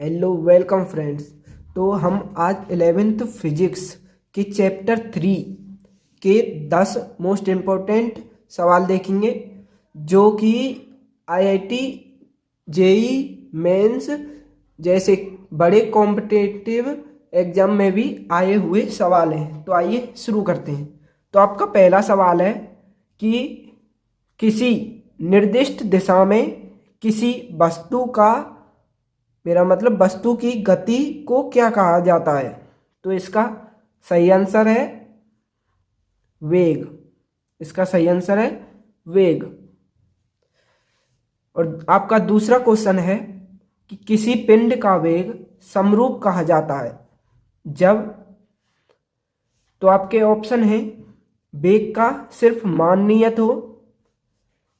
Hello welcome friends. तो हम आज 11th फिजिक्स के चैप्टर 3 के 10 मोस्ट इम्पोर्टेंट सवाल देखेंगे जो कि आईआईटी जेई मेंस जैसे बड़े कॉम्पिटिटिव एग्जाम में भी आए हुए सवाल हैं। तो आइए शुरू करते हैं। तो आपका पहला सवाल है कि किसी निर्दिष्ट दिशा में किसी वस्तु का मेरा मतलब वस्तु की गति को क्या कहा जाता है। तो इसका सही आंसर है वेग। इसका सही आंसर है वेग। और आपका दूसरा क्वेश्चन है कि किसी पिंड का वेग समरूप कहा जाता है जब। तो आपके ऑप्शन है वेग का सिर्फ मान नियत हो,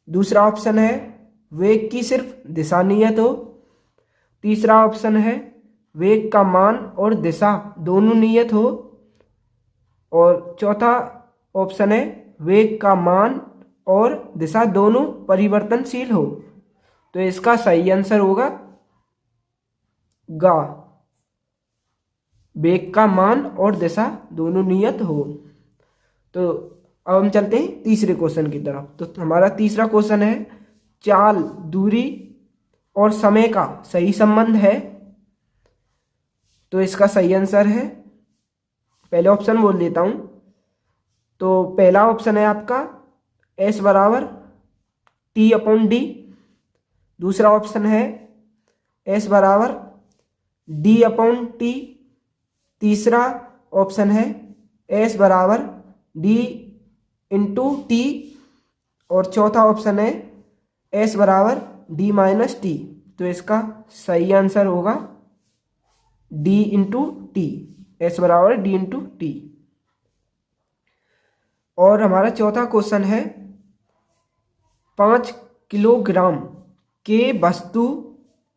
दूसरा ऑप्शन है वेग की सिर्फ दिशा नियत हो, तीसरा ऑप्शन है वेग का मान और दिशा दोनों नियत हो, और चौथा ऑप्शन है वेग का मान और दिशा दोनों परिवर्तनशील हो। तो इसका सही आंसर होगा गा, वेग का मान और दिशा दोनों नियत हो। तो अब हम चलते हैं तीसरे क्वेश्चन की तरफ। तो हमारा तीसरा क्वेश्चन है चाल, दूरी और समय का सही संबंध है। तो इसका सही आंसर है, पहले ऑप्शन बोल देता हूं। तो पहला ऑप्शन है आपका S बराबर T/D, दूसरा ऑप्शन है S बराबर D/T, तीसरा ऑप्शन है S बराबर D/T, और चौथा ऑप्शन है S बराबर D-T। तो इसका सही आंसर होगा D/T, S बराबर D/T। और हमारा चौथा क्वेश्चन है 5 किलोग्राम के वस्तु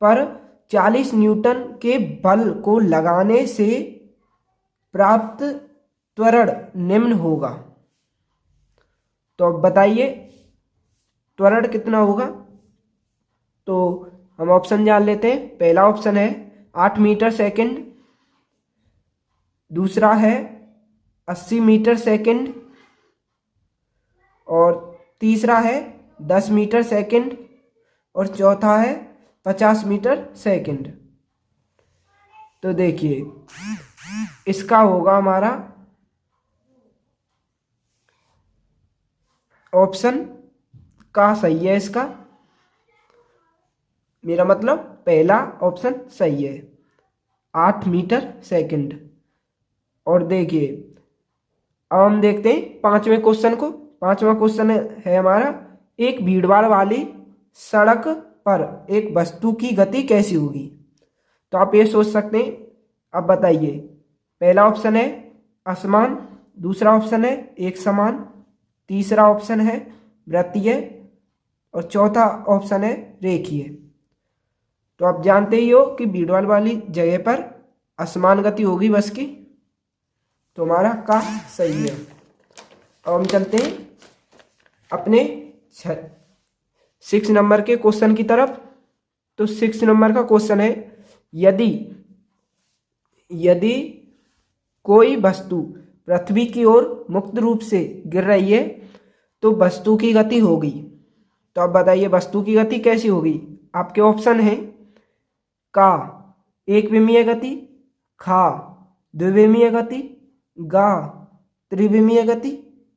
पर 40 न्यूटन के बल को लगाने से प्राप्त त्वरण निम्न होगा। तो अब बताइए त्वरण कितना होगा। तो हम ऑप्शन जान लेते हैं। पहला ऑप्शन है 8 मीटर सेकंड, दूसरा है 80 मीटर सेकंड, और तीसरा है 10 मीटर सेकंड, और चौथा है 50 मीटर सेकंड। तो देखिए इसका होगा हमारा ऑप्शन का सही है। इसका मेरा मतलब पहला ऑप्शन सही है, 8 मीटर सेकंड। और देखिए अब हम देखते हैं पांचवें क्वेश्चन को। पांचवा क्वेश्चन है हमारा एक भीड़भाड़ वाली सड़क पर एक वस्तु की गति कैसी होगी। तो आप ये सोच सकते हैं। अब बताइए, पहला ऑप्शन है असमान, दूसरा ऑप्शन है एक समान, तीसरा ऑप्शन है वृत्तीय, और चौथा ऑप्शन है रेखीय। तो आप जानते ही हो कि भीड़भाड़ वाली जगह पर असमान गति होगी बस की। तो हमारा का सही है। अब हम चलते हैं अपने 6 नंबर के क्वेश्चन की तरफ। तो 6 नंबर का क्वेश्चन है यदि कोई वस्तु पृथ्वी की ओर मुक्त रूप से गिर रही है तो वस्तु की गति होगी। तो आप बताइए वस्तु की गति कैसी होगी। आपके ऑप्शन हैं का एक विमीय गति, खा द्विविमीय गति, गा त्रिविमीय गति,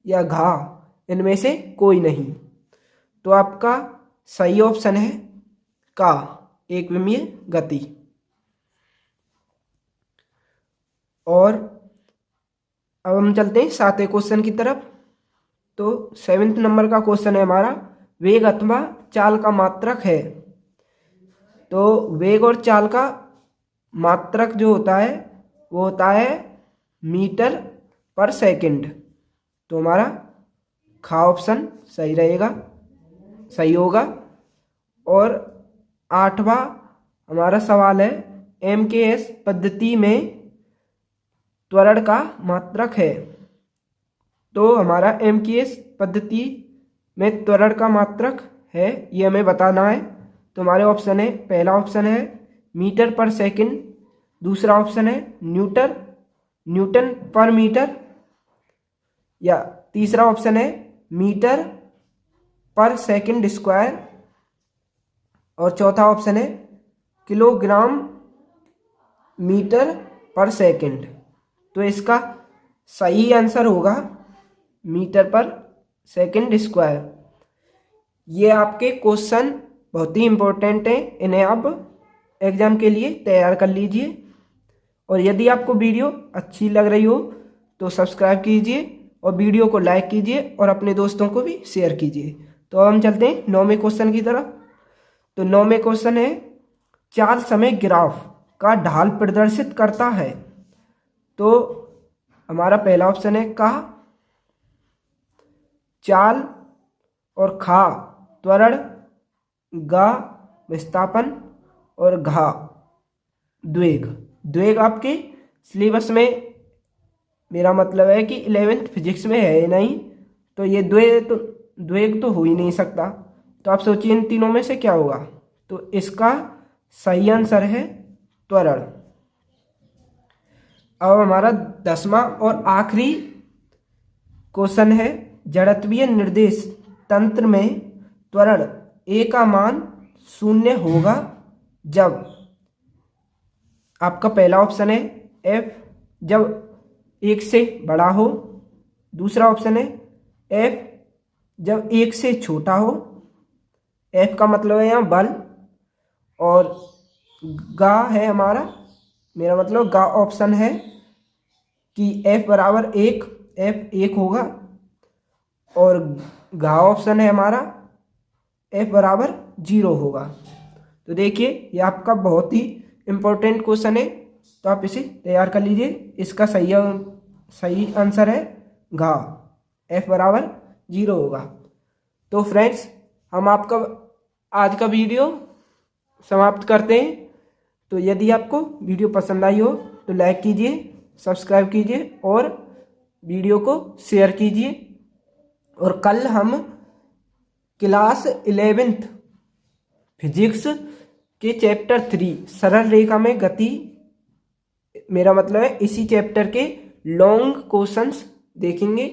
या घा इनमें से कोई नहीं। तो आपका सही ऑप्शन है का एक विमीय गति। और अब हम चलते हैं 7वें क्वेश्चन की तरफ। तो 7th नंबर का क्वेश्चन है हमारा वेग अथवा चाल का मात्रक है। तो वेग और चाल का मात्रक जो होता है वो होता है मीटर पर सेकंड। तो हमारा खा ऑप्शन सही रहेगा, सही होगा। और 8वां हमारा सवाल है MKS पद्धति में त्वरण का मात्रक है। तो हमारा MKS पद्धति में त्वरण का मात्रक है ये हमें बताना है। तो हमारे ऑप्शन है, पहला ऑप्शन है मीटर पर सेकंड, दूसरा ऑप्शन है न्यूटन पर मीटर, या तीसरा ऑप्शन है मीटर पर सेकंड स्क्वायर, और चौथा ऑप्शन है किलोग्राम मीटर पर सेकंड। तो इसका सही आंसर होगा मीटर पर सेकंड स्क्वायर। ये आपके क्वेश्चन बहुत ही इम्पोर्टेंट हैं, इन्हें आप एग्जाम के लिए तैयार कर लीजिए। और यदि आपको वीडियो अच्छी लग रही हो तो सब्सक्राइब कीजिए और वीडियो को लाइक कीजिए और अपने दोस्तों को भी शेयर कीजिए। तो अब हम चलते हैं 9वें क्वेश्चन की तरफ। तो 9वें क्वेश्चन है चाल समय ग्राफ का ढाल प्रदर्शित करता है। तो हमारा पहला ऑप्शन है का, चाल, और खा त्वरण, गा विस्थापन, और घा द्वेग। द्वेग आपके सिलेबस में, मेरा मतलब है कि 11th फिजिक्स में है नहीं, तो ये द्वेग तो हो ही नहीं सकता। तो आप सोचिए इन तीनों में से क्या होगा। तो इसका सही आंसर है त्वरण। अब हमारा 10वां और आखिरी क्वेश्चन है जड़त्वीय निर्देश तंत्र में त्वरण ए का मान 0 होगा जब। आपका पहला ऑप्शन है एफ जब 1 से बड़ा हो, दूसरा ऑप्शन है एफ जब 1 से छोटा हो, एफ का मतलब है यहाँ बल, और गा है हमारा, मेरा मतलब गा ऑप्शन है कि एफ बराबर 1, एफ 1 होगा, और घा ऑप्शन है हमारा एफ बराबर 0 होगा। तो देखिए ये आपका बहुत ही इम्पोर्टेंट क्वेश्चन है, तो आप इसे तैयार कर लीजिए। इसका सही आंसर है घा, एफ बराबर 0 होगा। तो फ्रेंड्स हम आपका आज का वीडियो समाप्त करते हैं। तो यदि आपको वीडियो पसंद आई हो तो लाइक कीजिए, सब्सक्राइब कीजिए और वीडियो को शेयर कीजिए। और कल हम क्लास 11th फिजिक्स के चैप्टर 3 सरल रेखा में गति, मेरा मतलब है इसी चैप्टर के लॉन्ग क्वेश्चंस देखेंगे।